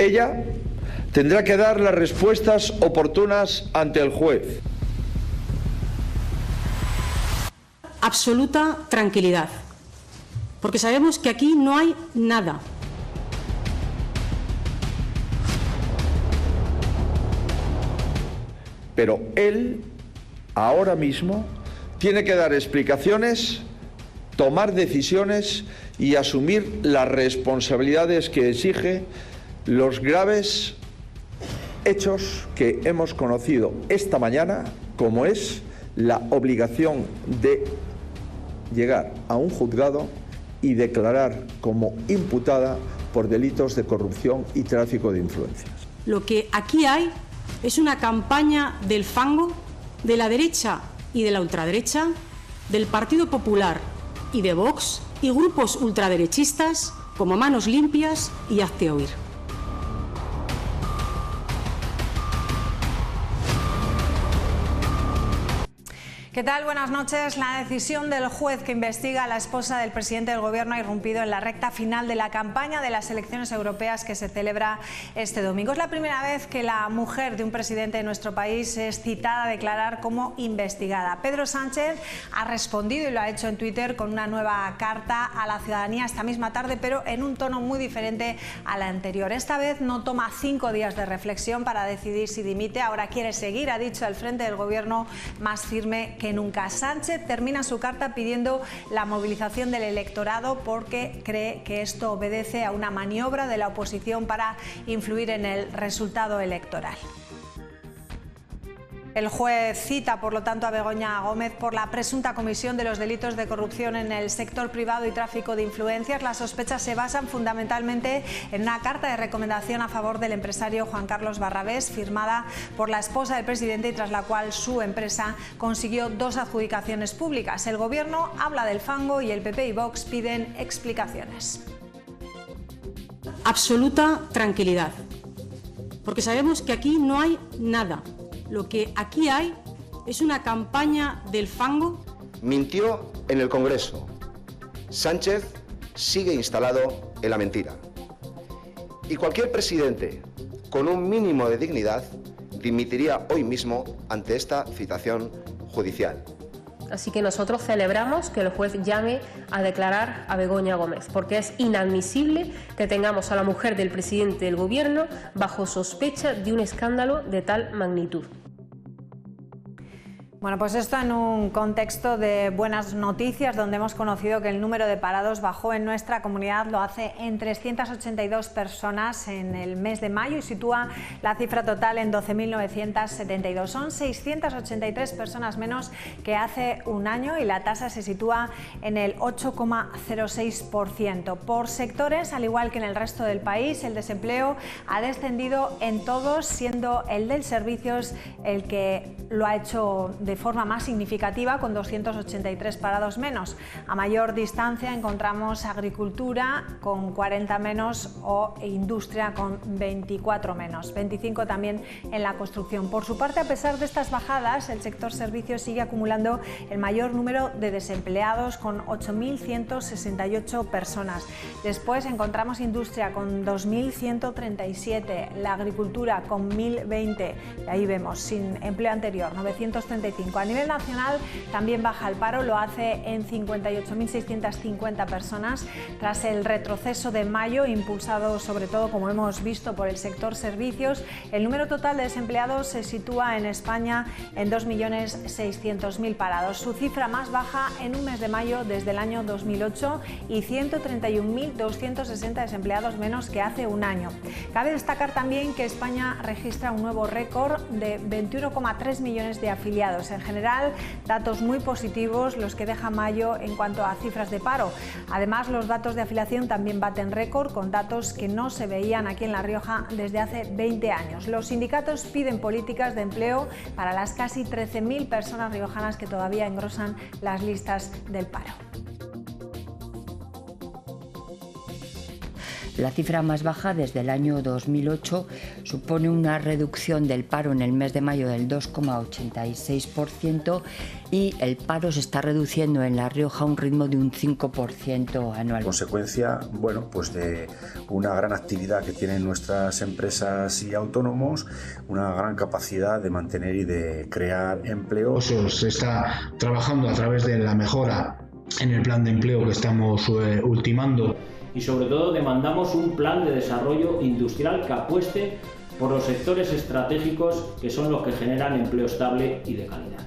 Ella tendrá que dar las respuestas oportunas ante el juez. Absoluta tranquilidad, porque sabemos que aquí no hay nada. Pero él, ahora mismo, tiene que dar explicaciones, tomar decisiones y asumir las responsabilidades que exige los graves hechos que hemos conocido esta mañana, como es la obligación de llegar a un juzgado y declarar como imputada por delitos de corrupción y tráfico de influencias. Lo que aquí hay es una campaña del fango, de la derecha y de la ultraderecha, del Partido Popular y de Vox y grupos ultraderechistas como Manos Limpias y Hazte Oír. ¿Qué tal? Buenas noches. La decisión del juez que investiga a la esposa del presidente del Gobierno ha irrumpido en la recta final de la campaña de las elecciones europeas que se celebra este domingo. Es la primera vez que la mujer de un presidente de nuestro país es citada a declarar como investigada. Pedro Sánchez ha respondido y lo ha hecho en Twitter con una nueva carta a la ciudadanía esta misma tarde, pero en un tono muy diferente a la anterior. Esta vez no toma 5 días de reflexión para decidir si dimite. Ahora quiere seguir, ha dicho, al frente del Gobierno más firme que nunca. Sánchez termina su carta pidiendo la movilización del electorado porque cree que esto obedece a una maniobra de la oposición para influir en el resultado electoral. El juez cita, por lo tanto, a Begoña Gómez por la presunta comisión de los delitos de corrupción en el sector privado y tráfico de influencias. Las sospechas se basan fundamentalmente en una carta de recomendación a favor del empresario Juan Carlos Barrabés, firmada por la esposa del presidente y tras la cual su empresa consiguió 2 adjudicaciones públicas. El Gobierno habla del fango y el PP y Vox piden explicaciones. Absoluta tranquilidad, porque sabemos que aquí no hay nada. Lo que aquí hay es una campaña del fango. Mintió en el Congreso. Sánchez sigue instalado en la mentira. Y cualquier presidente con un mínimo de dignidad dimitiría hoy mismo ante esta citación judicial. Así que nosotros celebramos que el juez llame a declarar a Begoña Gómez, porque es inadmisible que tengamos a la mujer del presidente del Gobierno bajo sospecha de un escándalo de tal magnitud. Bueno, pues esto en un contexto de buenas noticias, donde hemos conocido que el número de parados bajó en nuestra comunidad, lo hace en 382 personas en el mes de mayo y sitúa la cifra total en 12.972. Son 683 personas menos que hace un año y la tasa se sitúa en el 8,06%. Por sectores, al igual que en el resto del país, el desempleo ha descendido en todos, siendo el del servicios el que lo ha hecho de forma más significativa, con 283 parados menos. A mayor distancia encontramos agricultura con 40 menos o industria con 24 menos, 25 también en la construcción. Por su parte, a pesar de estas bajadas, el sector servicios sigue acumulando el mayor número de desempleados, con 8.168 personas. Después encontramos industria con 2.137, la agricultura con 1.020, y ahí vemos sin empleo anterior 935. A nivel nacional también baja el paro, lo hace en 58.650 personas tras el retroceso de mayo, impulsado sobre todo, como hemos visto, por el sector servicios. El número total de desempleados se sitúa en España en 2.600.000 parados, su cifra más baja en un mes de mayo desde el año 2008 y 131.260 desempleados menos que hace un año. Cabe destacar también que España registra un nuevo récord de 21,3 millones de afiliados. En general, datos muy positivos los que deja mayo en cuanto a cifras de paro. Además, los datos de afiliación también baten récord, con datos que no se veían aquí en La Rioja desde hace 20 años. Los sindicatos piden políticas de empleo para las casi 13.000 personas riojanas que todavía engrosan las listas del paro. la cifra más baja desde el año 2008, supone una reducción del paro en el mes de mayo del 2,86% y el paro se está reduciendo en La Rioja a un ritmo de un 5% anual. Consecuencia, bueno, pues de una gran actividad que tienen nuestras empresas y autónomos, una gran capacidad de mantener y de crear empleo. Se está trabajando a través de la mejora en el plan de empleo que estamos ultimando. Y sobre todo demandamos un plan de desarrollo industrial que apueste por los sectores estratégicos que son los que generan empleo estable y de calidad.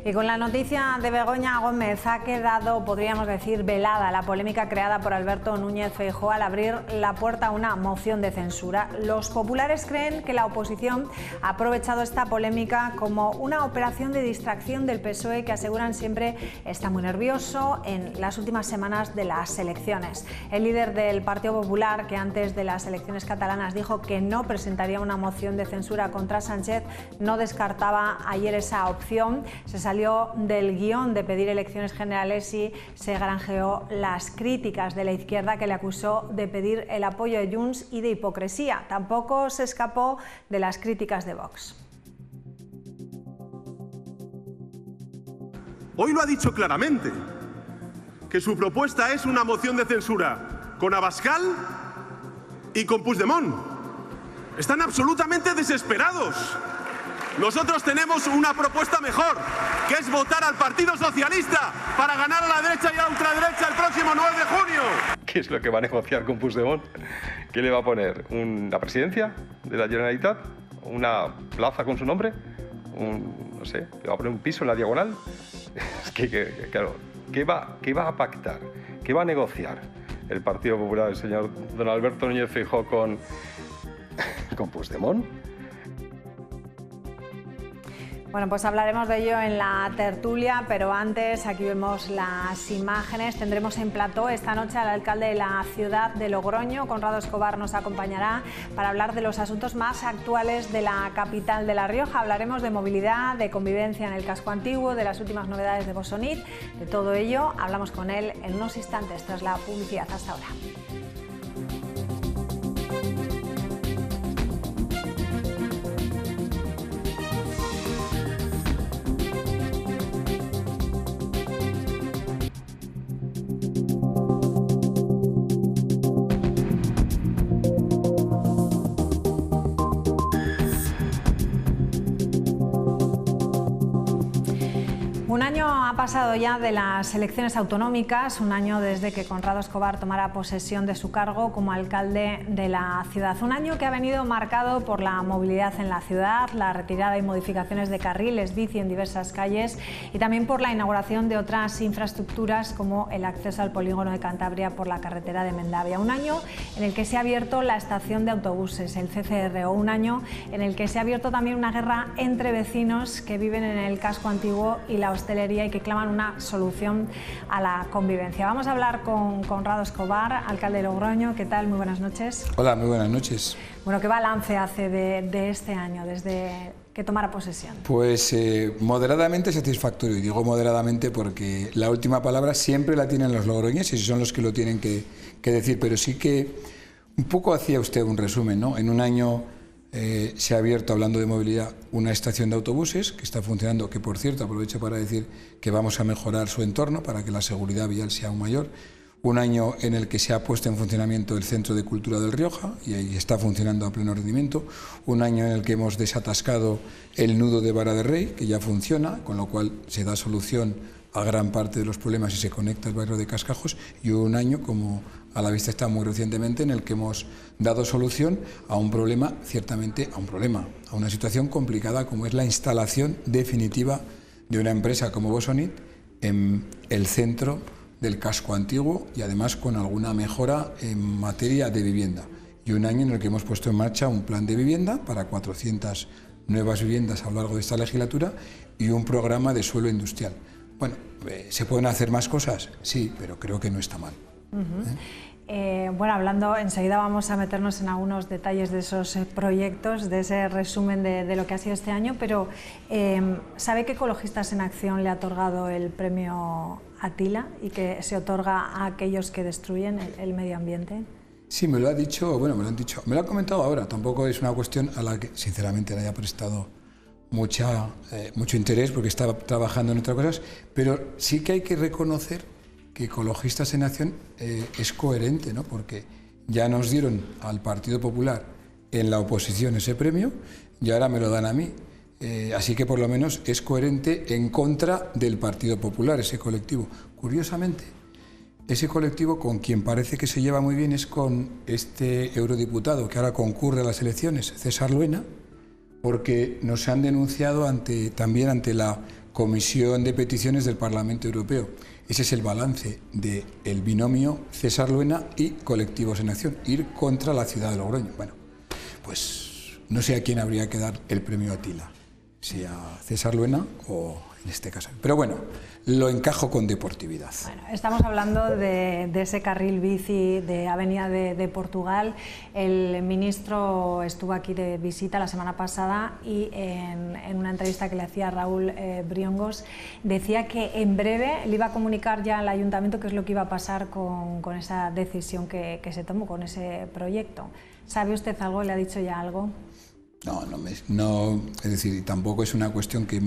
Y con la noticia de Begoña Gómez ha quedado, podríamos decir, velada la polémica creada por Alberto Núñez Feijóo al abrir la puerta a una moción de censura. Los populares creen que la oposición ha aprovechado esta polémica como una operación de distracción del PSOE, que aseguran siempre está muy nervioso en las últimas semanas de las elecciones. El líder del Partido Popular, que antes de las elecciones catalanas dijo que no presentaría una moción de censura contra Sánchez, no descartaba ayer esa opción. Se salió del guión de pedir elecciones generales y se granjeó las críticas de la izquierda, que le acusó de pedir el apoyo de Junts y de hipocresía. Tampoco se escapó de las críticas de Vox. Hoy lo ha dicho claramente, que su propuesta es una moción de censura con Abascal y con Puigdemont. Están absolutamente desesperados. Nosotros tenemos una propuesta mejor, que es votar al Partido Socialista para ganar a la derecha y a la ultraderecha el próximo 9 de junio. ¿Qué es lo que va a negociar con Puigdemont? ¿Qué le va a poner? ¿La presidencia de la Generalitat? ¿Una plaza con su nombre? No sé, ¿le va a poner un piso en la Diagonal? Es que claro, ¿qué va a pactar? ¿Qué va a negociar el Partido Popular, el señor don Alberto Núñez Feijóo con Puigdemont? Bueno, pues hablaremos de ello en la tertulia, pero antes aquí vemos las imágenes. Tendremos en plató esta noche al alcalde de la ciudad de Logroño. Conrado Escobar nos acompañará para hablar de los asuntos más actuales de la capital de La Rioja. Hablaremos de movilidad, de convivencia en el casco antiguo, de las últimas novedades de Bosonit. De todo ello hablamos con él en unos instantes tras la publicidad. Hasta ahora. Un año ha pasado ya de las elecciones autonómicas, un año desde que Conrado Escobar tomara posesión de su cargo como alcalde de la ciudad. Un año que ha venido marcado por la movilidad en la ciudad, la retirada y modificaciones de carriles bici en diversas calles y también por la inauguración de otras infraestructuras como el acceso al polígono de Cantabria por la carretera de Mendavia. Un año en el que se ha abierto la estación de autobuses, el CCRO. Un año en el que se ha abierto también una guerra entre vecinos que viven en el casco antiguo y la hostelería y que claman una solución a la convivencia. Vamos a hablar con Conrado Escobar, alcalde de Logroño. ¿Qué tal? Muy buenas noches. Hola, muy buenas noches. Bueno, ¿qué balance hace de este año, desde que tomara posesión? Pues moderadamente satisfactorio. Y digo moderadamente porque la última palabra siempre la tienen los logroñeses y son los que lo tienen que decir. Pero sí que un poco hacía usted un resumen, ¿no? En un año se ha abierto, hablando de movilidad, una estación de autobuses que está funcionando, que por cierto aprovecho para decir que vamos a mejorar su entorno para que la seguridad vial sea aún mayor. Un año en el que se ha puesto en funcionamiento el Centro de Cultura del Rioja y ahí está funcionando a pleno rendimiento. Un año en el que hemos desatascado el nudo de Vara de Rey, que ya funciona, con lo cual se da solución a gran parte de los problemas y se conecta el barrio de Cascajos. Y un año, como a la vista está muy recientemente, en el que hemos dado solución a un problema, ciertamente a una situación complicada como es la instalación definitiva de una empresa como Bosonit en el centro del casco antiguo y además con alguna mejora en materia de vivienda. Y un año en el que hemos puesto en marcha un plan de vivienda para 400 nuevas viviendas a lo largo de esta legislatura y un programa de suelo industrial. Bueno, ¿se pueden hacer más cosas? Sí, pero creo que no está mal. Bueno, hablando, enseguida vamos a meternos en algunos detalles de esos proyectos, de ese resumen de lo que ha sido este año, pero ¿sabe que Ecologistas en Acción le ha otorgado el premio Atila y que se otorga a aquellos que destruyen el medio ambiente? Sí, me lo ha dicho, bueno, me lo ha comentado ahora, tampoco es una cuestión a la que sinceramente le haya prestado mucho interés porque estaba trabajando en otras cosas, pero sí que hay que reconocer que Ecologistas en Acción es coherente, ¿no? Porque ya nos dieron al Partido Popular en la oposición ese premio y ahora me lo dan a mí. Así que por lo menos es coherente en contra del Partido Popular, ese colectivo. Curiosamente, ese colectivo con quien parece que se lleva muy bien es con este eurodiputado que ahora concurre a las elecciones, César Luena, porque nos han denunciado también ante la Comisión de Peticiones del Parlamento Europeo. Ese es el balance del binomio César Luena y Colectivos en Acción, ir contra la ciudad de Logroño. Bueno, pues no sé a quién habría que dar el premio Atila, si a César Luena o en este caso. Pero bueno, lo encajo con deportividad. Bueno, estamos hablando de ese carril bici de Avenida de Portugal. El ministro estuvo aquí de visita la semana pasada y en una entrevista que le hacía Raúl Briongos decía que en breve le iba a comunicar ya al ayuntamiento qué es lo que iba a pasar con esa decisión que se tomó, con ese proyecto. ¿Sabe usted algo? ¿Le ha dicho ya algo? No, es decir, tampoco es una cuestión que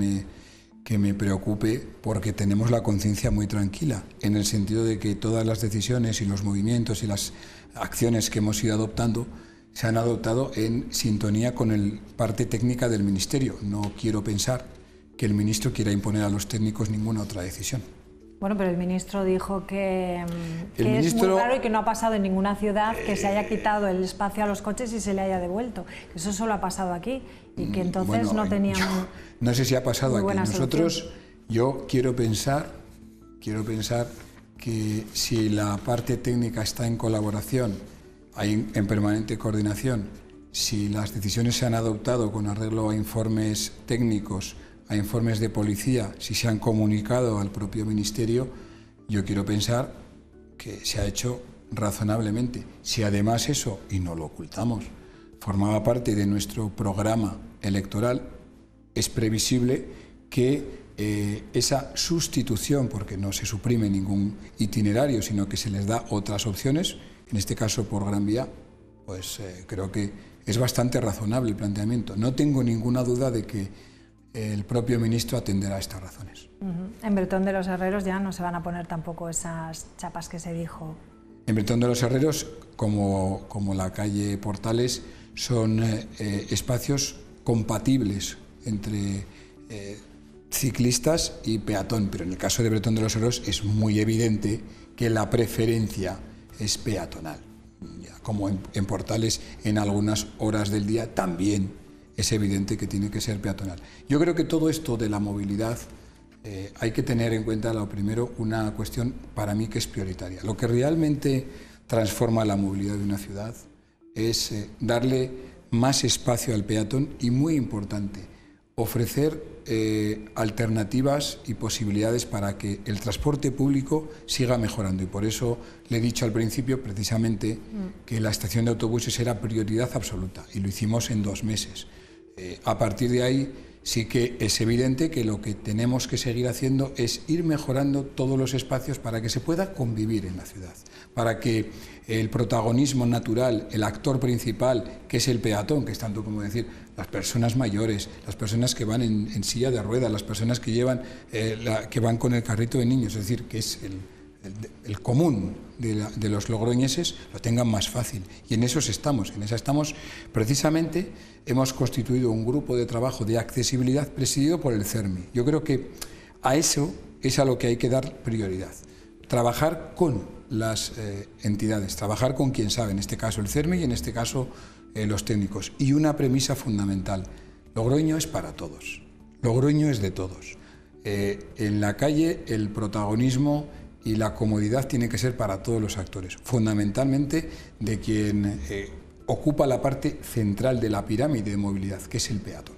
me preocupe porque tenemos la conciencia muy tranquila, en el sentido de que todas las decisiones y los movimientos y las acciones que hemos ido adoptando se han adoptado en sintonía con la parte técnica del Ministerio. No quiero pensar que el ministro quiera imponer a los técnicos ninguna otra decisión. Bueno, pero el ministro dijo que es muy raro y que no ha pasado en ninguna ciudad que se haya quitado el espacio a los coches y se le haya devuelto. Que eso solo ha pasado aquí y que entonces no teníamos. No sé si ha pasado aquí. Nosotros, yo quiero pensar que si la parte técnica está en colaboración, en permanente coordinación, si las decisiones se han adoptado con arreglo a informes técnicos, a informes de policía, si se han comunicado al propio Ministerio, yo quiero pensar que se ha hecho razonablemente. Si además eso, y no lo ocultamos, formaba parte de nuestro programa electoral, es previsible que esa sustitución, porque no se suprime ningún itinerario, sino que se les da otras opciones, en este caso por Gran Vía, pues creo que es bastante razonable el planteamiento. No tengo ninguna duda de que el propio ministro atenderá a estas razones. En Bretón de los Herreros ya no se van a poner tampoco esas chapas que se dijo. En Bretón de los Herreros, como la calle Portales, son espacios compatibles entre ciclistas y peatón, pero en el caso de Bretón de los Herreros es muy evidente que la preferencia es peatonal. Ya, como en Portales, en algunas horas del día también es evidente que tiene que ser peatonal. Yo creo que todo esto de la movilidad hay que tener en cuenta, lo primero, una cuestión para mí que es prioritaria. Lo que realmente transforma la movilidad de una ciudad es darle más espacio al peatón y, muy importante, ofrecer alternativas y posibilidades para que el transporte público siga mejorando. Y por eso le he dicho al principio, precisamente, que la estación de autobuses era prioridad absoluta y lo hicimos en 2 meses. A partir de ahí sí que es evidente que lo que tenemos que seguir haciendo es ir mejorando todos los espacios para que se pueda convivir en la ciudad, para que el protagonismo natural, el actor principal, que es el peatón, que es tanto como decir las personas mayores, las personas que van en silla de ruedas, las personas que van con el carrito de niños, es decir, que es el común de los logroñeses, lo tengan más fácil. Y en eso estamos, precisamente hemos constituido un grupo de trabajo de accesibilidad presidido por el CERMI. Yo creo que a eso es a lo que hay que dar prioridad. Trabajar con las entidades, trabajar con quien sabe, en este caso el CERMI y en este caso los técnicos. Y una premisa fundamental, Logroño es para todos, Logroño es de todos. En la calle el protagonismo y la comodidad tiene que ser para todos los actores, fundamentalmente de quien ocupa la parte central de la pirámide de movilidad, que es el peatón.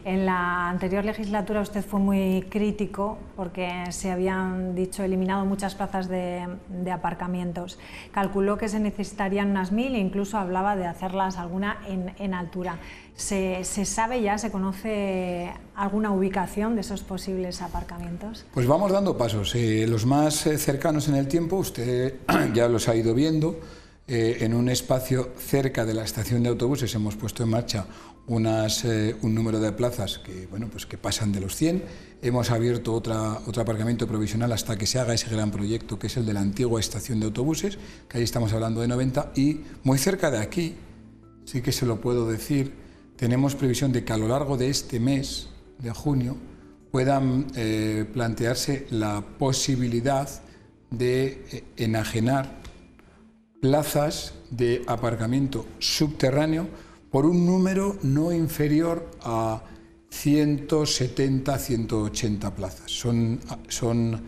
En la anterior legislatura usted fue muy crítico porque se habían eliminado muchas plazas de aparcamientos. Calculó que se necesitarían unas 1000 e incluso hablaba de hacerlas alguna en altura. ¿Se sabe ya, se conoce alguna ubicación de esos posibles aparcamientos? Pues vamos dando pasos. Los más cercanos en el tiempo, usted ya los ha ido viendo. En un espacio cerca de la estación de autobuses hemos puesto en marcha un número de plazas que, bueno, pues que pasan de los 100. Hemos abierto otro aparcamiento provisional hasta que se haga ese gran proyecto que es el de la antigua estación de autobuses, que ahí estamos hablando de 90, y muy cerca de aquí, sí que se lo puedo decir, tenemos previsión de que a lo largo de este mes de junio puedan plantearse la posibilidad de enajenar plazas de aparcamiento subterráneo por un número no inferior a 170, 180 plazas. Son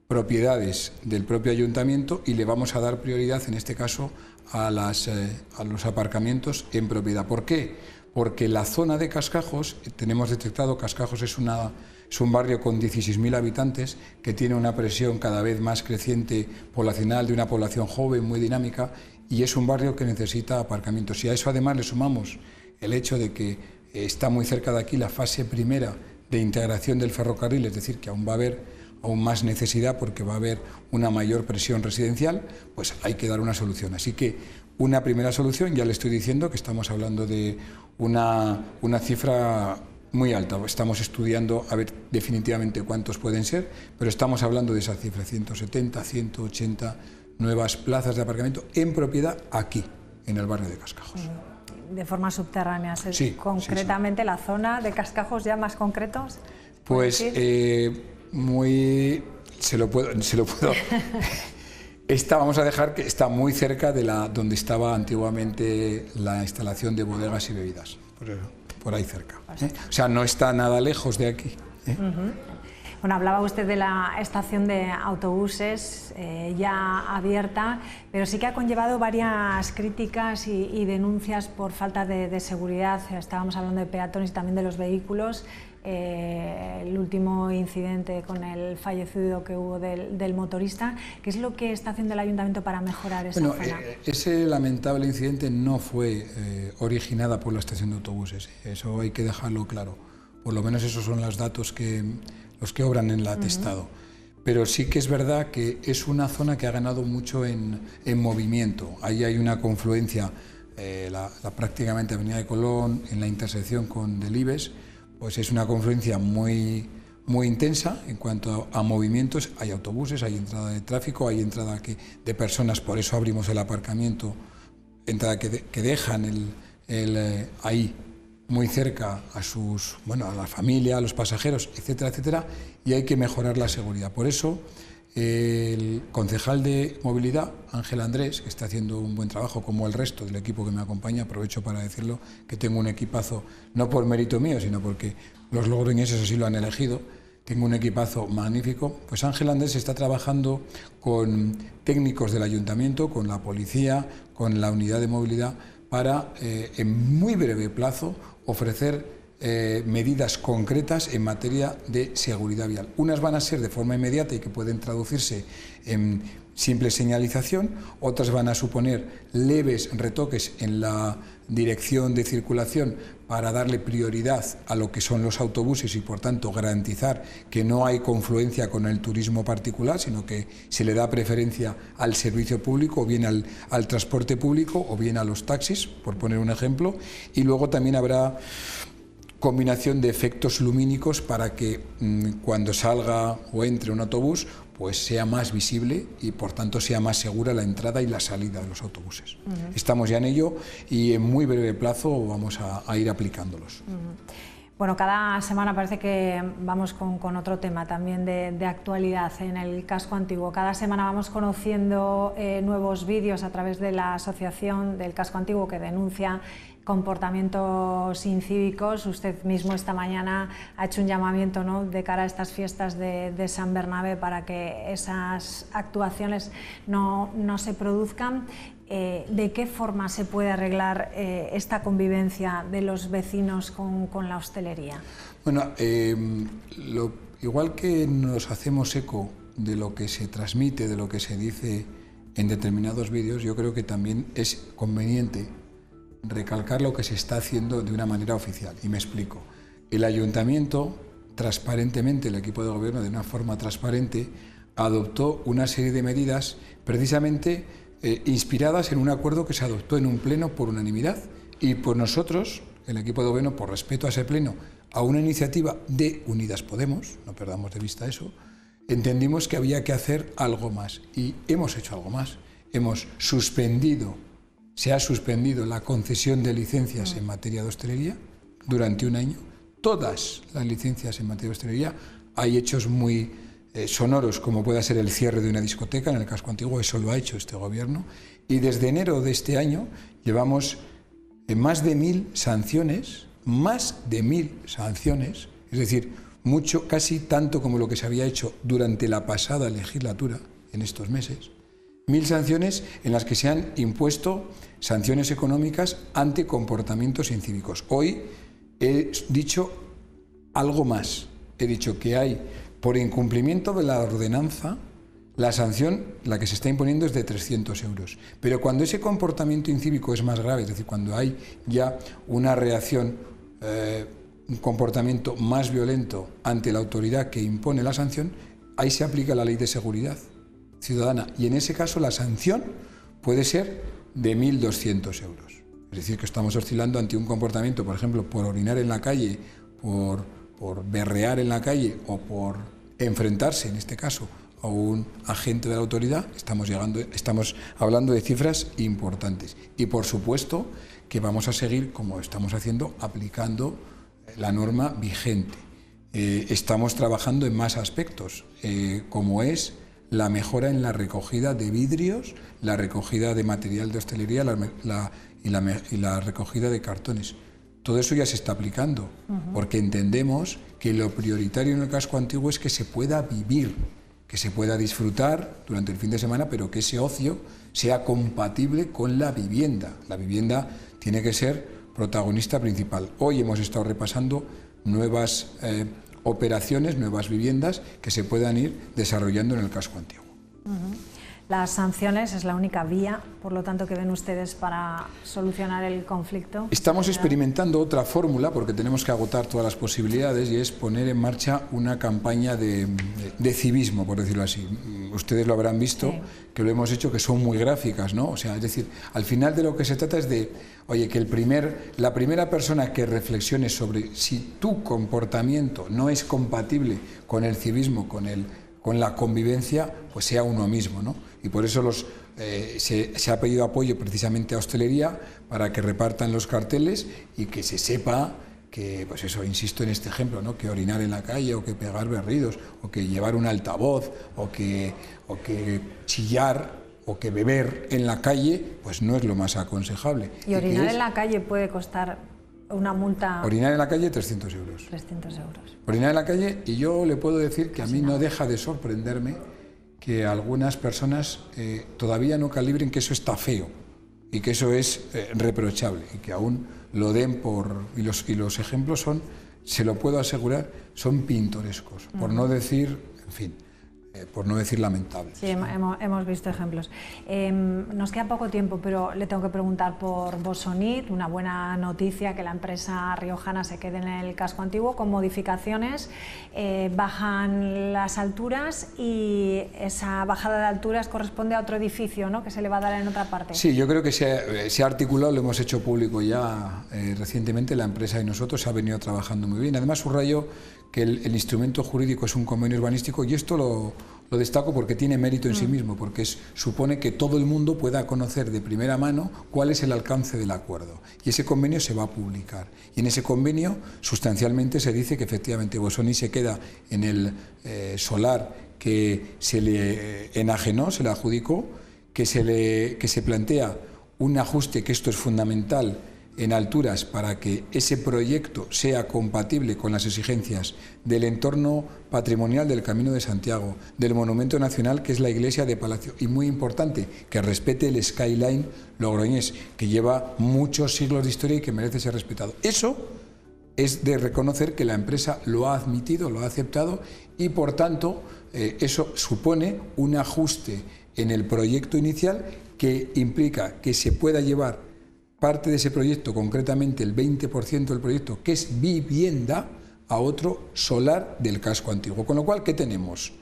propiedades del propio ayuntamiento y le vamos a dar prioridad, en este caso, a los aparcamientos en propiedad. ¿Por qué? Porque la zona de Cascajos, tenemos detectado, Cascajos es un barrio con 16.000 habitantes que tiene una presión cada vez más creciente poblacional, de una población joven muy dinámica, y es un barrio que necesita aparcamientos. Y a eso además le sumamos el hecho de que está muy cerca de aquí la fase primera de integración del ferrocarril, es decir, que aún va a haber aún más necesidad porque va a haber una mayor presión residencial, pues hay que dar una solución. Así que una primera solución, ya le estoy diciendo que estamos hablando de una cifra muy alta. Estamos estudiando a ver definitivamente cuántos pueden ser, pero estamos hablando de esa cifra, 170, 180 nuevas plazas de aparcamiento en propiedad aquí, en el barrio de Cascajos. De forma subterránea, sí, concretamente sí. La zona de Cascajos, ya más concretos. Pues se lo puedo vamos a dejar que está muy cerca de donde estaba antiguamente la instalación de bodegas y bebidas, por ahí cerca. O sea, no está nada lejos de aquí. Bueno, hablaba usted de la estación de autobuses ya abierta, pero sí que ha conllevado varias críticas y denuncias por falta de seguridad. Estábamos hablando de peatones y también de los vehículos. El último incidente con el fallecido que hubo del motorista. ¿Qué es lo que está haciendo el ayuntamiento para mejorar esa zona? Ese lamentable incidente no fue originada por la estación de autobuses. Eso hay que dejarlo claro. Por lo menos esos son los datos los que obran en el atestado. Pero sí que es verdad que es una zona que ha ganado mucho en movimiento. Ahí hay una confluencia, prácticamente Avenida de Colón, en la intersección con Delibes, pues es una confluencia muy intensa en cuanto a movimientos. Hay autobuses, hay entrada de tráfico, hay entrada de personas, por eso abrimos el aparcamiento, entrada que dejan ahí muy cerca a la familia, a los pasajeros, etcétera, etcétera, y hay que mejorar la seguridad. Por eso el concejal de movilidad, Ángel Andrés, que está haciendo un buen trabajo, como el resto del equipo que me acompaña, aprovecho para decirlo, que tengo un equipazo, no por mérito mío, sino porque los logroñeses así lo han elegido, tengo un equipazo magnífico. Pues Ángel Andrés está trabajando con técnicos del ayuntamiento, con la policía, con la unidad de movilidad, para en muy breve plazo ofrecer medidas concretas en materia de seguridad vial. Unas van a ser de forma inmediata y que pueden traducirse en simple señalización, otras van a suponer leves retoques en la dirección de circulación para darle prioridad a lo que son los autobuses y, por tanto, garantizar que no hay confluencia con el turismo particular, sino que se le da preferencia al servicio público, o bien al transporte público, o bien a los taxis, por poner un ejemplo. Y luego también habrá combinación de efectos lumínicos para que cuando salga o entre un autobús pues sea más visible y por tanto sea más segura la entrada y la salida de los autobuses. Estamos ya en ello y en muy breve plazo vamos a ir aplicándolos. Bueno, cada semana parece que vamos con otro tema también de actualidad en el casco antiguo. Cada semana vamos conociendo nuevos vídeos a través de la Asociación del Casco Antiguo, que denuncia comportamientos incívicos. Usted mismo esta mañana ha hecho un llamamiento, ¿no?, de cara a estas fiestas de San Bernabé para que esas actuaciones no se produzcan. ¿De qué forma se puede arreglar esta convivencia de los vecinos con la hostelería? Bueno, igual que nos hacemos eco de lo que se transmite, de lo que se dice en determinados vídeos, yo creo que también es conveniente recalcar lo que se está haciendo de una manera oficial. Y me explico. El ayuntamiento, transparentemente, el equipo de gobierno, de una forma transparente, adoptó una serie de medidas precisamente inspiradas en un acuerdo que se adoptó en un pleno por unanimidad, y por nosotros, el equipo de gobierno, por respeto a ese pleno, a una iniciativa de Unidas Podemos, no perdamos de vista eso, entendimos que había que hacer algo más, y hemos hecho algo más. Se ha suspendido la concesión de licencias en materia de hostelería durante un año. Todas las licencias en materia de hostelería. Hay hechos muy sonoros, como pueda ser el cierre de una discoteca en el casco antiguo, eso lo ha hecho este gobierno. Y desde enero de este año llevamos más de 1.000 sanciones, es decir, mucho, casi tanto como lo que se había hecho durante la pasada legislatura, en estos meses. 1.000 sanciones en las que se han impuesto sanciones económicas ante comportamientos incívicos. Hoy he dicho algo más. He dicho que hay, por incumplimiento de la ordenanza, la sanción, la que se está imponiendo, es de 300 euros. Pero cuando ese comportamiento incívico es más grave, es decir, cuando hay ya una reacción, un comportamiento más violento ante la autoridad que impone la sanción, ahí se aplica la ley de seguridad ciudadana, y en ese caso la sanción puede ser de 1.200 euros. Es decir, que estamos oscilando ante un comportamiento, por ejemplo, por orinar en la calle, por berrear en la calle o por enfrentarse, en este caso, a un agente de la autoridad. Estamos hablando de cifras importantes. Y por supuesto que vamos a seguir, como estamos haciendo, aplicando la norma vigente. Estamos trabajando en más aspectos, como es la mejora en la recogida de vidrios, la recogida de material de hostelería y la recogida de cartones. Todo eso ya se está aplicando, porque entendemos que lo prioritario en el casco antiguo es que se pueda vivir, que se pueda disfrutar durante el fin de semana, pero que ese ocio sea compatible con la vivienda. La vivienda tiene que ser protagonista principal. Hoy hemos estado repasando nuevas operaciones, nuevas viviendas que se puedan ir desarrollando en el casco antiguo. Las sanciones es la única vía, por lo tanto, que ven ustedes para solucionar el conflicto. Estamos experimentando otra fórmula, porque tenemos que agotar todas las posibilidades, y es poner en marcha una campaña de civismo, por decirlo así. Ustedes lo habrán visto, sí, que lo hemos hecho, que son muy gráficas, ¿no? O sea, es decir, al final de lo que se trata es de, oye, que la primera persona que reflexione sobre si tu comportamiento no es compatible con el civismo, con la convivencia, pues sea uno mismo, ¿no? Y por eso se ha pedido apoyo precisamente a hostelería para que repartan los carteles y que se sepa que, pues eso, insisto en este ejemplo, ¿no?, que orinar en la calle, o que pegar berridos, o que llevar un altavoz, o que chillar, o que beber en la calle, pues no es lo más aconsejable. ¿Y orinar en la calle puede costar una multa? Orinar en la calle, 300 euros. 300 euros. Orinar en la calle, y yo le puedo decir que a mí no deja de sorprenderme que algunas personas todavía no calibren que eso está feo y que eso es reprochable, y que aún lo den y los ejemplos son, se lo puedo asegurar, son pintorescos, por no decir, en fin, por no decir lamentable. Sí, hemos visto ejemplos. Nos queda poco tiempo, pero le tengo que preguntar por Bosonit, una buena noticia que la empresa riojana se quede en el casco antiguo con modificaciones. Bajan las alturas, y esa bajada de alturas corresponde a otro edificio, ¿no?, que se le va a dar en otra parte. Sí, yo creo que se ha articulado, lo hemos hecho público ya recientemente, la empresa y nosotros, se ha venido trabajando muy bien. Además, subrayo que el instrumento jurídico es un convenio urbanístico, y esto lo destaco porque tiene mérito en sí mismo, porque supone que todo el mundo pueda conocer de primera mano cuál es el alcance del acuerdo, y ese convenio se va a publicar, y en ese convenio sustancialmente se dice que efectivamente Bosonit se queda en el solar que se le enajenó, se le adjudicó, que se plantea un ajuste, que esto es fundamental, en alturas para que ese proyecto sea compatible con las exigencias del entorno patrimonial del Camino de Santiago, del Monumento Nacional, que es la iglesia de Palacio, y muy importante, que respete el skyline logroñés, que lleva muchos siglos de historia y que merece ser respetado. Eso es de reconocer que la empresa lo ha admitido, lo ha aceptado, y por tanto eso supone un ajuste en el proyecto inicial que implica que se pueda llevar parte de ese proyecto, concretamente el 20% del proyecto, que es vivienda, a otro solar del casco antiguo. Con lo cual, ¿qué tenemos?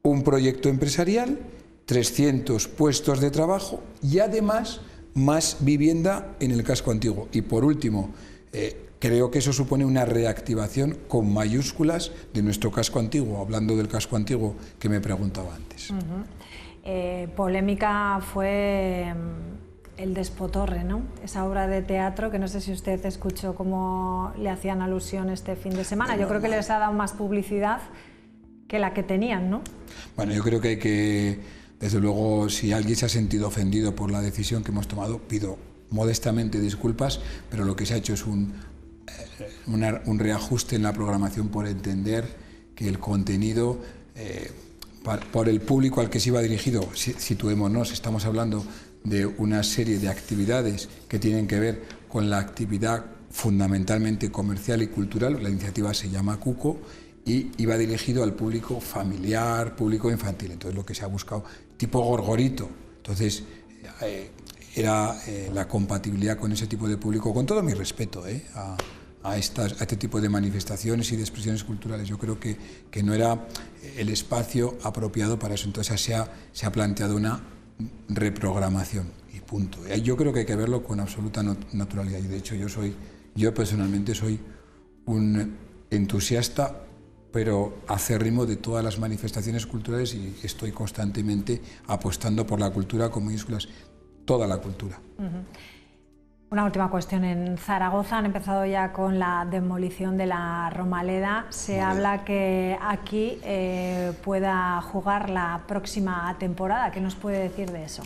Un proyecto empresarial, 300 puestos de trabajo y además más vivienda en el casco antiguo. Y por último, creo que eso supone una reactivación con mayúsculas de nuestro casco antiguo, hablando del casco antiguo que me preguntaba antes. Polémica fue El Despotorre, ¿no? Esa obra de teatro que no sé si usted escuchó cómo le hacían alusión este fin de semana. Yo creo que les ha dado más publicidad que la que tenían, ¿no? Bueno, yo creo que hay que, desde luego, si alguien se ha sentido ofendido por la decisión que hemos tomado, pido modestamente disculpas, pero lo que se ha hecho es un reajuste en la programación por entender que el contenido, por el público al que se iba dirigido, situémonos, estamos hablando de una serie de actividades que tienen que ver con la actividad fundamentalmente comercial y cultural. La iniciativa se llama CUCO y iba dirigido al público familiar, público infantil. Entonces lo que se ha buscado, tipo Gorgorito, entonces era la compatibilidad con ese tipo de público, con todo mi respeto a este tipo de manifestaciones y de expresiones culturales. Yo creo que no era el espacio apropiado para eso. Entonces se ha planteado una reprogramación y punto. Yo creo que hay que verlo con absoluta naturalidad y de hecho yo personalmente soy un entusiasta pero acérrimo de todas las manifestaciones culturales y estoy constantemente apostando por la cultura con mayúsculas, toda la cultura. Una última cuestión. En Zaragoza han empezado ya con la demolición de la Romaleda. Se habla que aquí pueda jugar la próxima temporada. ¿Qué nos puede decir de eso?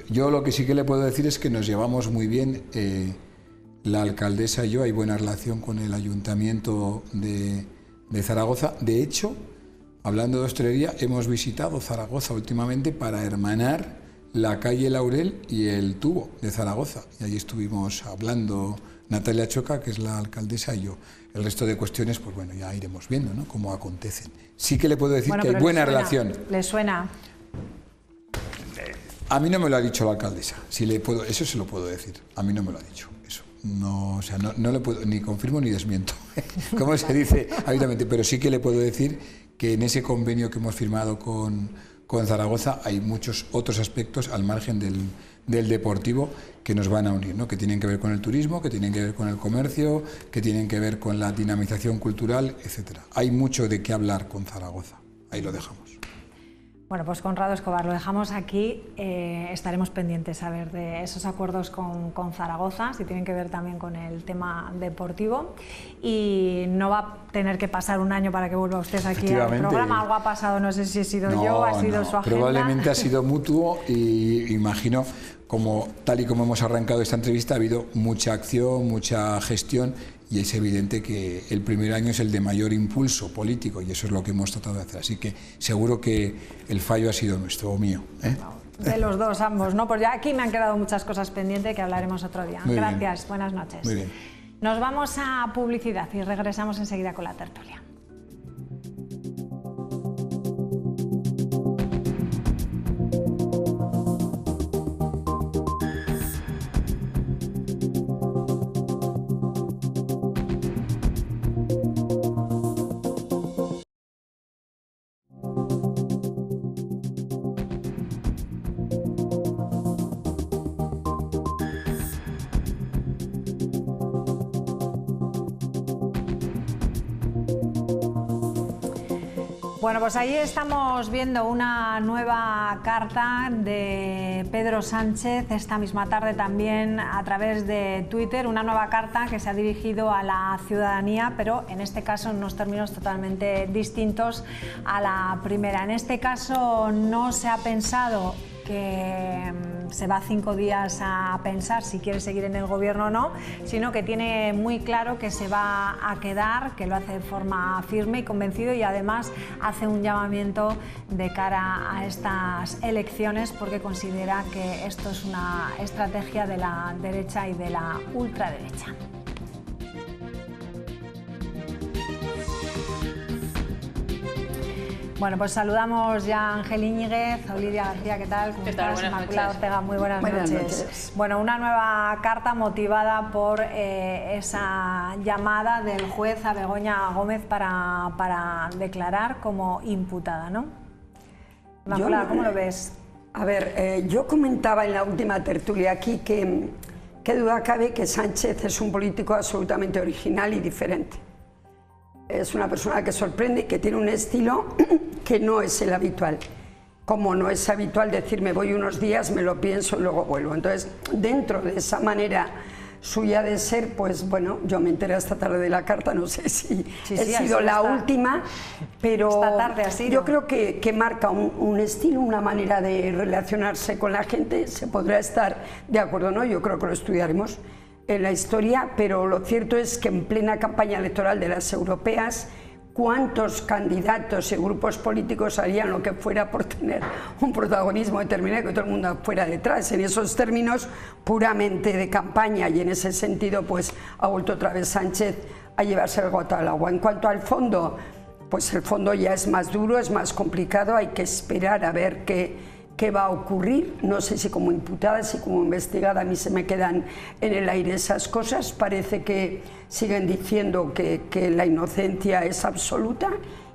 Yo lo que sí que le puedo decir es que nos llevamos muy bien, la alcaldesa y yo, hay buena relación con el ayuntamiento de Zaragoza. De hecho, hablando de hostelería, hemos visitado Zaragoza últimamente para hermanar la calle Laurel y el Tubo de Zaragoza. Y allí estuvimos hablando Natalia Choca, que es la alcaldesa, y yo. El resto de cuestiones, pues bueno, ya iremos viendo, ¿no?, cómo acontecen. Sí que le puedo decir que hay buena relación. ¿Le suena? A mí no me lo ha dicho la alcaldesa. Eso se lo puedo decir. A mí no me lo ha dicho. Eso. No, o sea, no le puedo, ni confirmo ni desmiento, como se dice habitualmente. Pero sí que le puedo decir que en ese convenio que hemos firmado con Zaragoza hay muchos otros aspectos al margen del deportivo que nos van a unir, ¿no?, que tienen que ver con el turismo, que tienen que ver con el comercio, que tienen que ver con la dinamización cultural, etcétera. Hay mucho de qué hablar con Zaragoza. Ahí lo dejamos. Bueno, pues Conrado Escobar, lo dejamos aquí. Estaremos pendientes a ver de esos acuerdos con Zaragoza, si tienen que ver también con el tema deportivo. Y no va a tener que pasar un año para que vuelva usted aquí al programa. Algo ha pasado, no sé si he sido yo, ha sido su agenda. Probablemente ha sido mutuo y imagino, tal y como hemos arrancado esta entrevista, ha habido mucha acción, mucha gestión. Y es evidente que el primer año es el de mayor impulso político y eso es lo que hemos tratado de hacer. Así que seguro que el fallo ha sido nuestro o mío. De los dos, ambos, ¿no? Pues ya aquí me han quedado muchas cosas pendientes que hablaremos otro día. Muy Gracias, bien. Buenas noches. Muy bien. Nos vamos a publicidad y regresamos enseguida con la tertulia. Bueno, pues ahí estamos viendo una nueva carta de Pedro Sánchez esta misma tarde también a través de Twitter, una nueva carta que se ha dirigido a la ciudadanía, pero en este caso en unos términos totalmente distintos a la primera. En este caso no se ha pensado que se va 5 días a pensar si quiere seguir en el gobierno o no, sino que tiene muy claro que se va a quedar, que lo hace de forma firme y convencido, y además hace un llamamiento de cara a estas elecciones porque considera que esto es una estrategia de la derecha y de la ultraderecha. Bueno, pues saludamos ya a Ángel Íñiguez, Olivia García, ¿qué tal? ¿Cómo estás? Inmaculada Ortega, muy buenas noches. Bueno, una nueva carta motivada por esa llamada del juez a Begoña Gómez para declarar como imputada, ¿no? Inmaculada, ¿cómo lo ves? A ver, yo comentaba en la última tertulia aquí que qué duda cabe que Sánchez es un político absolutamente original y diferente. Es una persona que sorprende y que tiene un estilo que no es el habitual. Como no es habitual decirme voy unos días, me lo pienso y luego vuelvo. Entonces, dentro de esa manera suya de ser, pues bueno, yo me enteré esta tarde de la carta, no sé si he sido la última, pero esta tarde ha sido. Yo creo que marca un estilo, una manera de relacionarse con la gente. Se podrá estar de acuerdo o no, yo creo que lo estudiaremos en la historia, pero lo cierto es que en plena campaña electoral de las europeas, ¿cuántos candidatos y grupos políticos harían lo que fuera por tener un protagonismo determinado y que todo el mundo fuera detrás? En esos términos puramente de campaña, y en ese sentido pues ha vuelto otra vez Sánchez a llevarse el gato al agua. En cuanto al fondo, pues el fondo ya es más duro, es más complicado, hay que esperar a ver qué va a ocurrir. No sé si como imputada, si como investigada, a mí se me quedan en el aire esas cosas. Parece que siguen diciendo que la inocencia es absoluta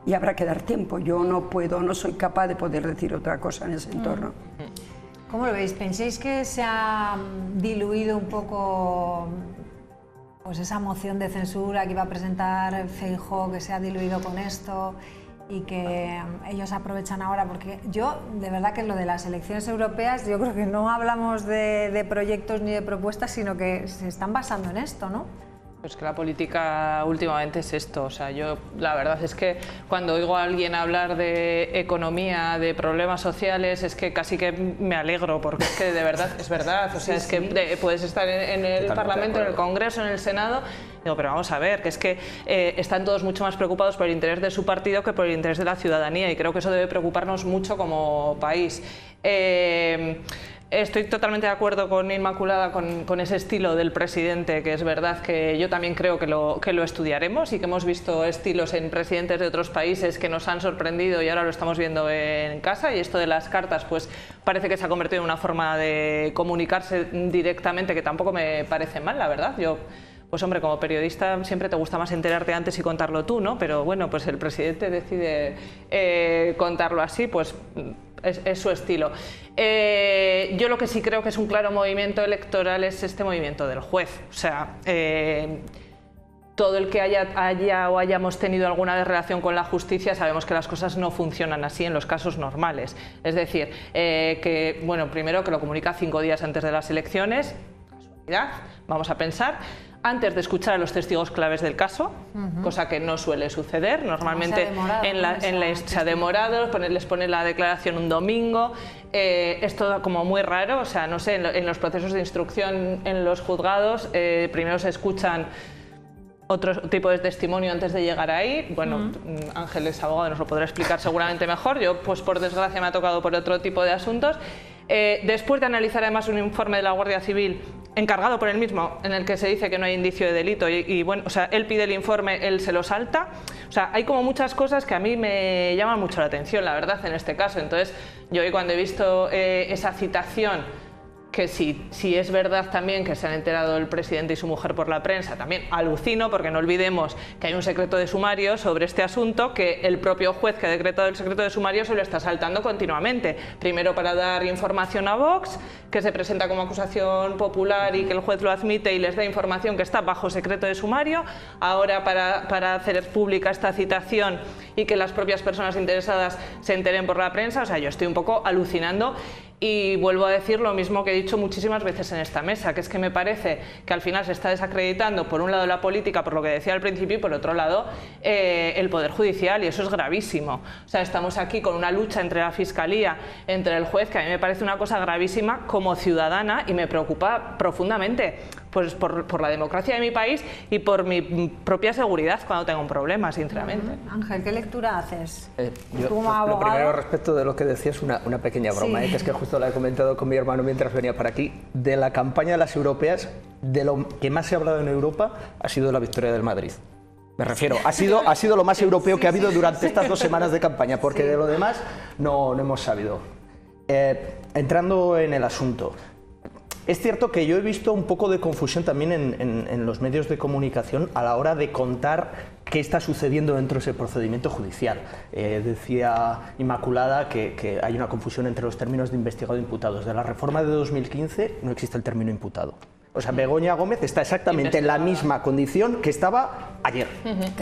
y habrá que dar tiempo. Yo no soy capaz de poder decir otra cosa en ese entorno. ¿Cómo lo veis? ¿Pensáis que se ha diluido un poco pues esa moción de censura que iba a presentar Feijóo, que se ha diluido con esto y que ellos aprovechan ahora? Porque yo, de verdad que lo de las elecciones europeas, yo creo que no hablamos de proyectos ni de propuestas, sino que se están basando en esto, ¿no? Pues que la política últimamente es esto, o sea, yo la verdad es que cuando oigo a alguien hablar de economía, de problemas sociales, es que casi que me alegro, porque es que de verdad, es verdad, o sea, es que puedes estar en el Parlamento, en el Congreso, en el Senado. Digo, pero vamos a ver, que es que están todos mucho más preocupados por el interés de su partido que por el interés de la ciudadanía, y creo que eso debe preocuparnos mucho como país. Estoy totalmente de acuerdo con Inmaculada con ese estilo del presidente, que es verdad que yo también creo que lo estudiaremos y que hemos visto estilos en presidentes de otros países que nos han sorprendido y ahora lo estamos viendo en casa, y esto de las cartas pues parece que se ha convertido en una forma de comunicarse directamente que tampoco me parece mal, la verdad. Pues hombre, como periodista siempre te gusta más enterarte antes y contarlo tú, ¿no? Pero bueno, pues el presidente decide contarlo así, pues es su estilo. Yo lo que sí creo que es un claro movimiento electoral es este movimiento del juez. O sea, todo el que haya o hayamos tenido alguna relación con la justicia sabemos que las cosas no funcionan así en los casos normales. Es decir, que, bueno, primero que lo comunica 5 días antes de las elecciones, casualidad, vamos a pensar, antes de escuchar a los testigos claves del caso, cosa que no suele suceder. Normalmente se ha demorado, les pone la declaración un domingo. Es todo como muy raro, o sea, no sé, en los procesos de instrucción en los juzgados, primero se escuchan otro tipo de testimonio antes de llegar ahí. Bueno, Ángel es abogado, nos lo podrá explicar seguramente mejor. Yo, pues por desgracia, me ha tocado por otro tipo de asuntos. Después de analizar además un informe de la Guardia Civil encargado por él mismo, en el que se dice que no hay indicio de delito y bueno, o sea, él pide el informe, él se lo salta. O sea, hay como muchas cosas que a mí me llaman mucho la atención, la verdad, en este caso. Entonces, yo hoy cuando he visto esa citación, que si es verdad también que se han enterado el presidente y su mujer por la prensa, también alucino, porque no olvidemos que hay un secreto de sumario sobre este asunto, que el propio juez que ha decretado el secreto de sumario se lo está saltando continuamente. Primero para dar información a Vox, que se presenta como acusación popular y que el juez lo admite y les da información que está bajo secreto de sumario. Ahora para hacer pública esta citación y que las propias personas interesadas se enteren por la prensa. O sea, yo estoy un poco alucinando. Y vuelvo a decir lo mismo que he dicho muchísimas veces en esta mesa, que es que me parece que al final se está desacreditando por un lado la política, por lo que decía al principio, y por otro lado el Poder Judicial, y eso es gravísimo. O sea, estamos aquí con una lucha entre la Fiscalía, entre el juez, que a mí me parece una cosa gravísima como ciudadana y me preocupa profundamente, pues por la democracia de mi país y por mi propia seguridad cuando tengo un problema, sinceramente. Ángel, ¿qué lectura haces? Yo, como abogado. Lo primero, respecto de lo que decías, una pequeña broma, que es que justo la he comentado con mi hermano mientras venía para aquí. De la campaña de las europeas, de lo que más se ha hablado en Europa ha sido la victoria del Madrid. Me refiero, ha sido lo más europeo que ha habido durante estas 2 semanas de campaña, porque de lo demás no hemos sabido. Entrando en el asunto, es cierto que yo he visto un poco de confusión también en los medios de comunicación a la hora de contar qué está sucediendo dentro de ese procedimiento judicial. Decía Inmaculada que hay una confusión entre los términos de investigado e imputado. Desde la reforma de 2015 no existe el término imputado. O sea, Begoña Gómez está exactamente en la misma condición que estaba ayer,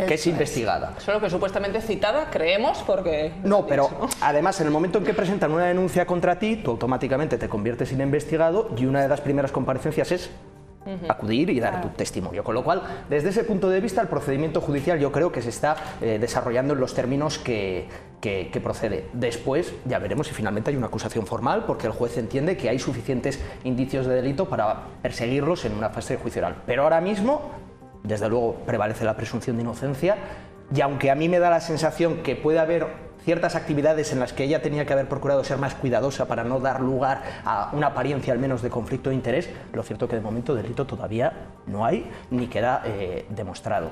que es investigada. Solo que supuestamente citada, creemos, porque... No, pero además en el momento en que presentan una denuncia contra ti, tú automáticamente te conviertes en investigado y una de las primeras comparecencias es acudir y dar tu testimonio. Con lo cual, desde ese punto de vista, el procedimiento judicial yo creo que se está desarrollando en los términos que procede. Después ya veremos si finalmente hay una acusación formal, porque el juez entiende que hay suficientes indicios de delito para perseguirlos en una fase judicial. Pero ahora mismo, desde luego, prevalece la presunción de inocencia, y aunque a mí me da la sensación que puede haber ciertas actividades en las que ella tenía que haber procurado ser más cuidadosa para no dar lugar a una apariencia al menos de conflicto de interés, lo cierto es que de momento delito todavía no hay ni queda demostrado.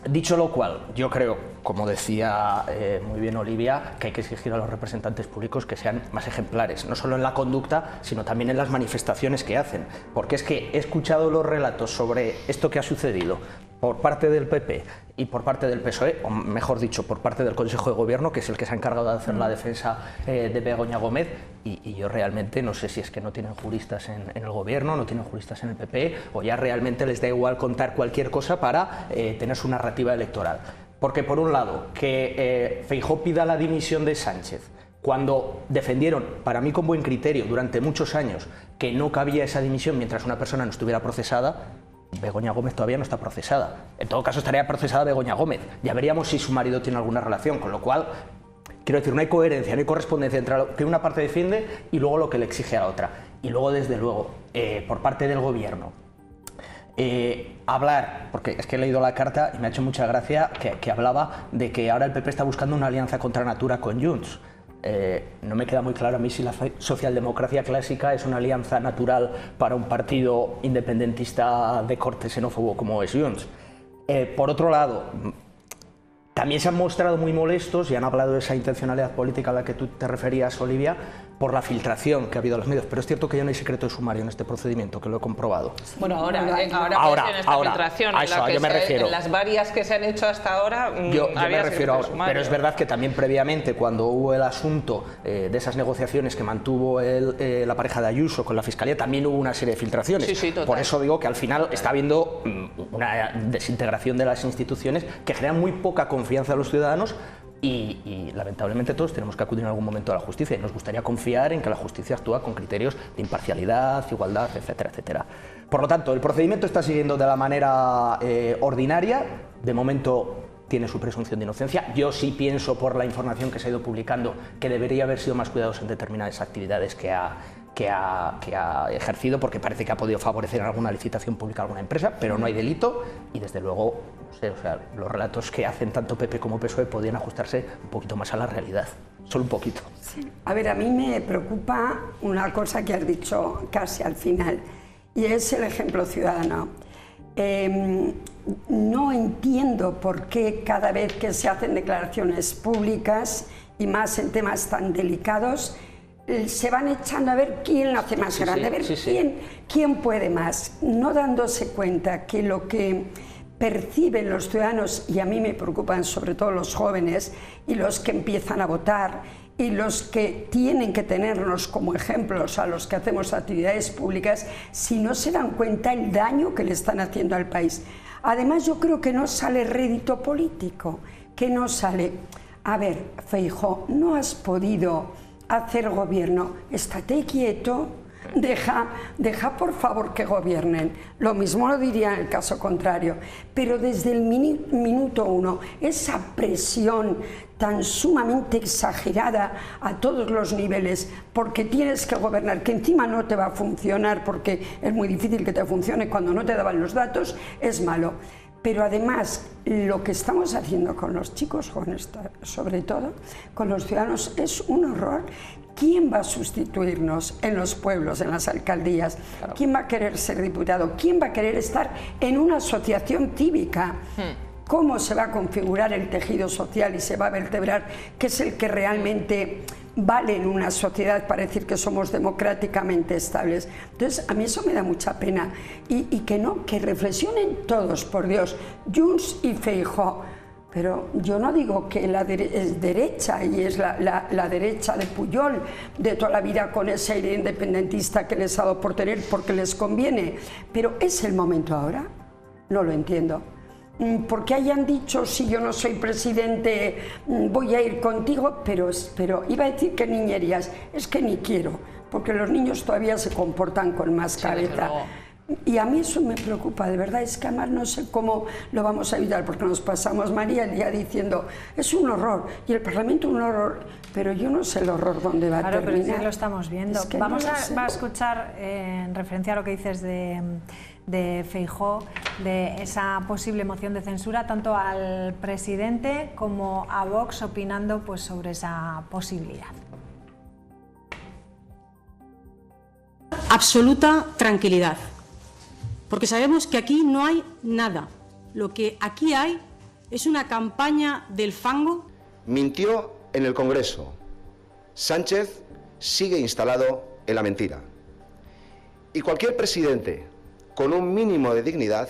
Dicho lo cual, yo creo, como decía muy bien Olivia, que hay que exigir a los representantes públicos que sean más ejemplares, no solo en la conducta, sino también en las manifestaciones que hacen. Porque es que he escuchado los relatos sobre esto que ha sucedido por parte del PP y por parte del PSOE, o mejor dicho, por parte del Consejo de Gobierno, que es el que se ha encargado de hacer la defensa de Begoña Gómez, y yo realmente no sé si es que no tienen juristas en el Gobierno, no tienen juristas en el PP, o ya realmente les da igual contar cualquier cosa para tener su narrativa electoral. Porque por un lado, que Feijóo pida la dimisión de Sánchez, cuando defendieron, para mí con buen criterio, durante muchos años, que no cabía esa dimisión mientras una persona no estuviera procesada, Begoña Gómez todavía no está procesada. En todo caso estaría procesada Begoña Gómez. Ya veríamos si su marido tiene alguna relación, con lo cual, quiero decir, no hay coherencia, no hay correspondencia entre lo que una parte defiende y luego lo que le exige a la otra. Y luego, desde luego, por parte del Gobierno, hablar, porque es que he leído la carta y me ha hecho mucha gracia que hablaba de que ahora el PP está buscando una alianza contra Natura con Junts. No me queda muy claro a mí si la socialdemocracia clásica es una alianza natural para un partido independentista de corte xenófobo como es Junts. Por otro lado, también se han mostrado muy molestos y han hablado de esa intencionalidad política a la que tú te referías, Olivia, por la filtración que ha habido en los medios. Pero es cierto que ya no hay secreto de sumario en este procedimiento, que lo he comprobado. Bueno, ahora en esta filtración, a eso, yo me refiero. En las varias que se han hecho hasta ahora, yo me refiero ahora. Pero es verdad que también previamente, cuando hubo el asunto de esas negociaciones que mantuvo la pareja de Ayuso con la Fiscalía, también hubo una serie de filtraciones. Sí, total. Por eso digo que al final está habiendo una desintegración de las instituciones que generan muy poca confianza a los ciudadanos. Y lamentablemente todos tenemos que acudir en algún momento a la justicia y nos gustaría confiar en que la justicia actúa con criterios de imparcialidad, igualdad, etcétera, etcétera. Por lo tanto, el procedimiento está siguiendo de la manera ordinaria. De momento tiene su presunción de inocencia. Yo sí pienso, por la información que se ha ido publicando, que debería haber sido más cuidadoso en determinadas actividades que ha ejercido, porque parece que ha podido favorecer en alguna licitación pública a alguna empresa, pero no hay delito y desde luego, no sé, o sea, los relatos que hacen tanto PP como PSOE podrían ajustarse un poquito más a la realidad, solo un poquito. Sí. A ver, a mí me preocupa una cosa que has dicho casi al final, y es el ejemplo ciudadano. No entiendo por qué cada vez que se hacen declaraciones públicas, y más en temas tan delicados, se van echando a ver quién lo hace más grande, a ver quién puede más, no dándose cuenta que lo que perciben los ciudadanos, y a mí me preocupan sobre todo los jóvenes y los que empiezan a votar y los que tienen que tenernos como ejemplos a los que hacemos actividades públicas, si no se dan cuenta el daño que le están haciendo al país. Además, yo creo que no sale rédito político, que no sale. A ver, Feijóo, no has podido hacer gobierno. Estate quieto, deja por favor que gobiernen. Lo mismo lo diría en el caso contrario. Pero desde el minuto uno, esa presión tan sumamente exagerada a todos los niveles, porque tienes que gobernar, que encima no te va a funcionar, porque es muy difícil que te funcione cuando no te daban los datos, es malo. Pero además, lo que estamos haciendo con los chicos jóvenes, sobre todo con los ciudadanos, es un horror. ¿Quién va a sustituirnos en los pueblos, en las alcaldías? Claro. ¿Quién va a querer ser diputado? ¿Quién va a querer estar en una asociación cívica? ¿Cómo se va a configurar el tejido social y se va a vertebrar, que es el que realmente vale en una sociedad para decir que somos democráticamente estables? Entonces, a mí eso me da mucha pena. Y que reflexionen todos, por Dios, Junts y Feijóo. Pero yo no digo que es derecha y es la derecha de Pujol de toda la vida con ese aire independentista que les ha dado por tener porque les conviene. Pero ¿es el momento ahora? No lo entiendo. Porque hayan dicho, si yo no soy presidente, voy a ir contigo, pero iba a decir que niñerías, es que ni quiero, porque los niños todavía se comportan con más cabeza. Y a mí eso me preocupa, de verdad, es que además no sé cómo lo vamos a evitar, porque nos pasamos, María, el día diciendo, es un horror, y el Parlamento un horror, pero yo no sé el horror dónde va a terminar. Claro, pero sí lo estamos viendo. Es que vamos no a escuchar, en referencia a lo que dices de Feijóo, de esa posible moción de censura, tanto al presidente como a Vox opinando pues, sobre esa posibilidad. Absoluta tranquilidad, porque sabemos que aquí no hay nada. Lo que aquí hay es una campaña del fango. Mintió en el Congreso. Sánchez sigue instalado en la mentira. Y cualquier presidente con un mínimo de dignidad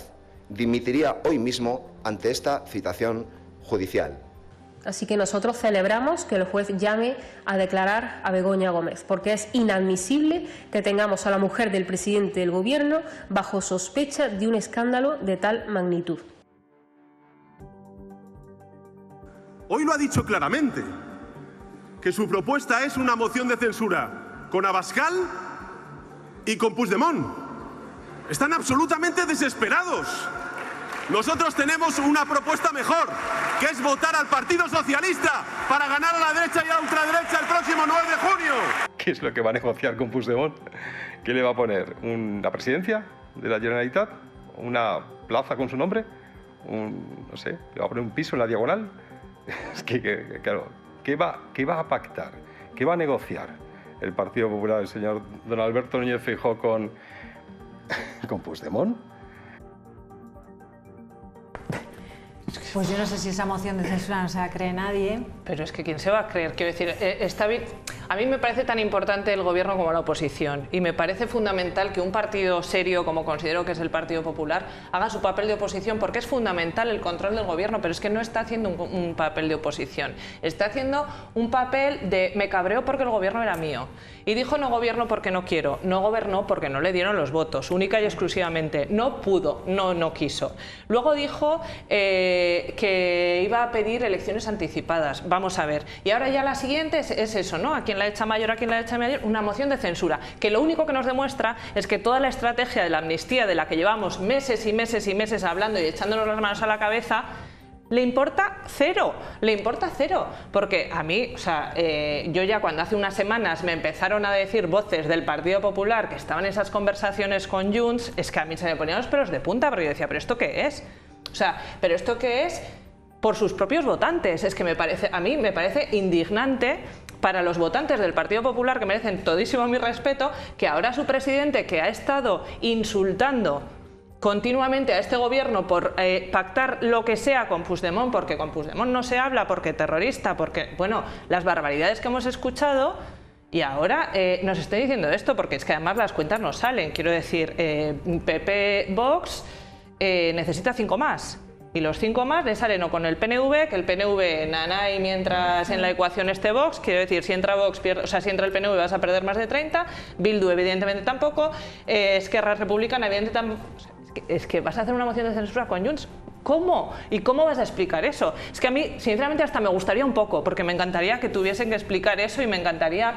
dimitiría hoy mismo ante esta citación judicial. Así que nosotros celebramos que el juez llame a declarar a Begoña Gómez, porque es inadmisible que tengamos a la mujer del presidente del Gobierno bajo sospecha de un escándalo de tal magnitud. Hoy lo ha dicho claramente, que su propuesta es una moción de censura con Abascal y con Puigdemont. Están absolutamente desesperados. Nosotros tenemos una propuesta mejor, que es votar al Partido Socialista para ganar a la derecha y a la ultraderecha el próximo 9 de junio. ¿Qué es lo que va a negociar con Puigdemont? ¿Qué le va a poner? ¿Una presidencia de la Generalitat? ¿Una plaza con su nombre? No sé, ¿le va a poner un piso en la Diagonal? Es que claro, ¿qué va a pactar? ¿Qué va a negociar el Partido Popular, el señor don Alberto Núñez Feijóo con Puigdemont? Pues yo no sé si esa moción de censura no se la cree nadie. Pero es que ¿quién se va a creer? Quiero decir, está bien. A mí me parece tan importante el gobierno como la oposición y me parece fundamental que un partido serio, como considero que es el Partido Popular, haga su papel de oposición, porque es fundamental el control del gobierno, pero es que no está haciendo un papel de oposición. Está haciendo un papel de me cabreo porque el gobierno era mío. Y dijo no gobierno porque no quiero. No gobernó porque no le dieron los votos, única y exclusivamente. No pudo, no quiso. Luego dijo que iba a pedir elecciones anticipadas. Vamos a ver. Y ahora ya la siguiente es eso, ¿no? ¿A quién la echa mayor, a quién la echa mayor? Una moción de censura, que lo único que nos demuestra es que toda la estrategia de la amnistía, de la que llevamos meses y meses y meses hablando y echándonos las manos a la cabeza, le importa cero, porque a mí, o sea, yo ya cuando hace unas semanas me empezaron a decir voces del Partido Popular que estaban en esas conversaciones con Junts, es que a mí se me ponían los pelos de punta, porque yo decía, ¿pero esto qué es? O sea, ¿pero esto qué es? Por sus propios votantes. Es que a mí me parece indignante para los votantes del Partido Popular, que merecen todísimo mi respeto, que ahora su presidente, que ha estado insultando continuamente a este gobierno por pactar lo que sea con Puigdemont, porque con Puigdemont no se habla, porque terrorista, porque, bueno, las barbaridades que hemos escuchado, y ahora nos esté diciendo esto, porque es que además las cuentas no salen. Quiero decir, PP Vox necesita 5 más. Y los 5 más le salen o con el PNV, que el PNV nanay mientras en la ecuación esté Vox, quiero decir, si entra Vox, o sea, si entra el PNV vas a perder más de 30, Bildu evidentemente tampoco, Esquerra Republicana evidentemente tampoco. Es que vas a hacer una moción de censura con Junts ¿Cómo? ¿Y cómo vas a explicar eso? Es que a mí, sinceramente, hasta me gustaría un poco, porque me encantaría que tuviesen que explicar eso y me encantaría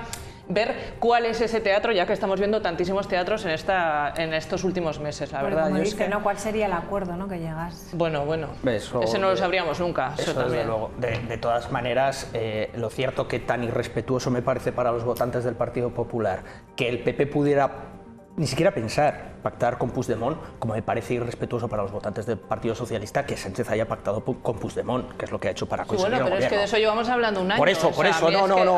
ver cuál es ese teatro, ya que estamos viendo tantísimos teatros en estos últimos meses, la verdad. Como dice, ¿no? ¿Cuál sería el acuerdo, ¿no?, que llegas? Bueno, ese no lo sabríamos nunca. Eso también. Desde luego. De todas maneras, lo cierto que tan irrespetuoso me parece para los votantes del Partido Popular que el PP pudiera ni siquiera pensar pactar con Puigdemont, como me parece irrespetuoso para los votantes del Partido Socialista que Sánchez haya pactado con Puigdemont, que es lo que ha hecho para conseguir el gobierno. gobierno. Es que de eso llevamos hablando un año. Por eso,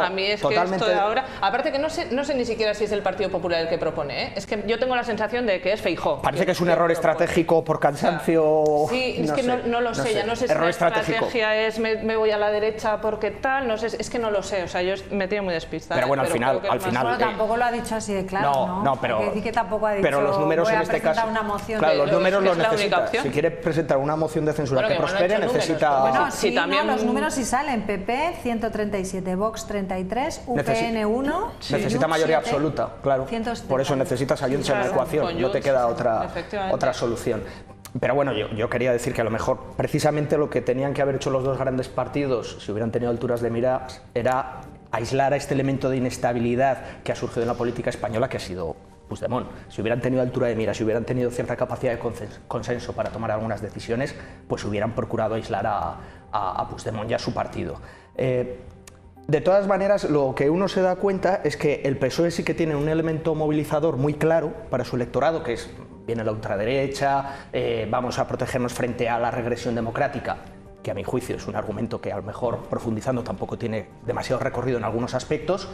A mí es totalmente... que esto de ahora... Aparte que no sé ni siquiera si es el Partido Popular el que propone, ¿eh? Es que yo tengo la sensación de que es Feijóo. Parece que es un error estratégico por cansancio... Sí, es que no lo sé, ya no sé si la estrategia es me voy a la derecha porque tal, no sé, es que no lo sé, o sea, yo me tiene muy despistada. Pero bueno, al final... Bueno, tampoco lo ha dicho así de claro, ¿no? pero... Hay que decir que tampoco ha dicho... Los números en este caso, una moción claro, los números los necesita. Si quiere presentar una moción de censura que prospere, necesita... Bueno, sí, también... los números sí salen. PP 137, Vox 33, UPN 1... Necesita mayoría absoluta, claro. Por eso necesitas a Junts en la ecuación, no te queda otra solución. Pero bueno, yo quería decir que a lo mejor precisamente lo que tenían que haber hecho los dos grandes partidos, si hubieran tenido alturas de miras, era aislar a este elemento de inestabilidad que ha surgido en la política española, que ha sido Puigdemont. Si hubieran tenido altura de mira, si hubieran tenido cierta capacidad de consenso para tomar algunas decisiones, pues hubieran procurado aislar a Puigdemont y a su partido. De todas maneras, lo que uno se da cuenta es que el PSOE sí que tiene un elemento movilizador muy claro para su electorado, que es, viene la ultraderecha, vamos a protegernos frente a la regresión democrática, que a mi juicio es un argumento que a lo mejor profundizando tampoco tiene demasiado recorrido en algunos aspectos.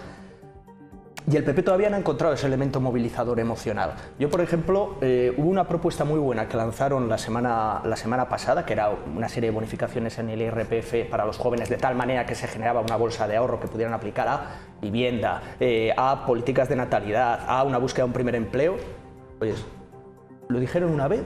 Y el PP todavía no ha encontrado ese elemento movilizador emocional. Yo, por ejemplo, hubo una propuesta muy buena que lanzaron la semana pasada, que era una serie de bonificaciones en el IRPF para los jóvenes, de tal manera que se generaba una bolsa de ahorro que pudieran aplicar a vivienda, a políticas de natalidad, a una búsqueda de un primer empleo. Pues lo dijeron una vez.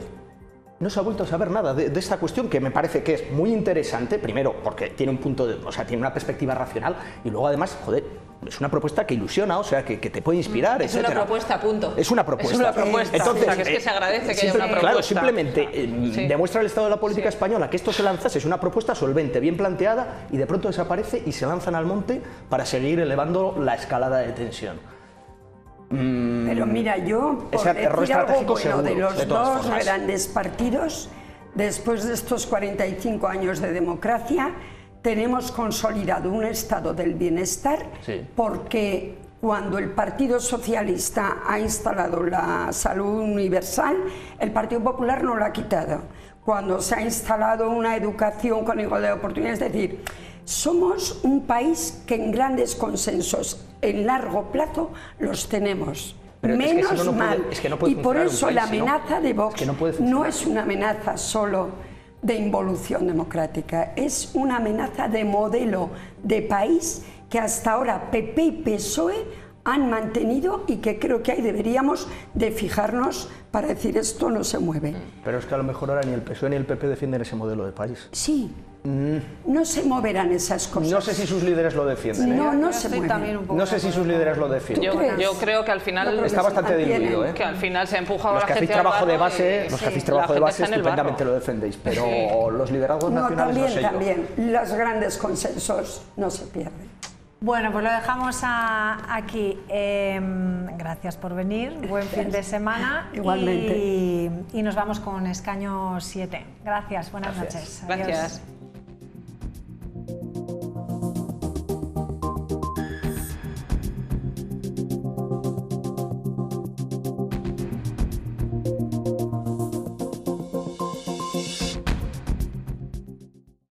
No se ha vuelto a saber nada de esta cuestión, que me parece que es muy interesante, primero porque tiene un punto tiene una perspectiva racional, y luego además, joder, es una propuesta que ilusiona, o sea, que te puede inspirar, es etcétera. Una propuesta, punto. Es una propuesta. Es una propuesta. Entonces, o sea, que es que se agradece que haya una propuesta. Claro, simplemente demuestra el estado de la política española que esto se lanzase, es una propuesta solvente, bien planteada, y de pronto desaparece y se lanzan al monte para seguir elevando la escalada de tensión. Pero mira, yo, por decir algo bueno de los dos grandes partidos, después de estos 45 años de democracia, tenemos consolidado un estado del bienestar, porque cuando el Partido Socialista ha instalado la salud universal, el Partido Popular no la ha quitado. Cuando se ha instalado una educación con igualdad de oportunidades, es decir, somos un país que en grandes consensos en largo plazo los tenemos. Pero menos es que mal. Y por eso la amenaza de Vox no es una amenaza solo de involución democrática, es una amenaza de modelo de país que hasta ahora PP y PSOE han mantenido y que creo que ahí deberíamos de fijarnos para decir esto no se mueve. Pero es que a lo mejor ahora ni el PSOE ni el PP defienden ese modelo de país. Sí. No se moverán esas cosas. No sé si sus líderes lo defienden. No se mueven. No sé si sus líderes lo defienden. Yo creo que al final está bastante diluido, ¿eh? Que al final se ha empujado a la gente. Los que hacéis trabajo de base, los que hacéis trabajo de base estupendamente lo defendéis, pero los liderazgos nacionales no sé yo. También, los grandes consensos no se pierden. Bueno, pues lo dejamos aquí. Gracias por venir, buen fin de semana. Igualmente. Y nos vamos con escaño 7. Gracias, buenas noches. Gracias.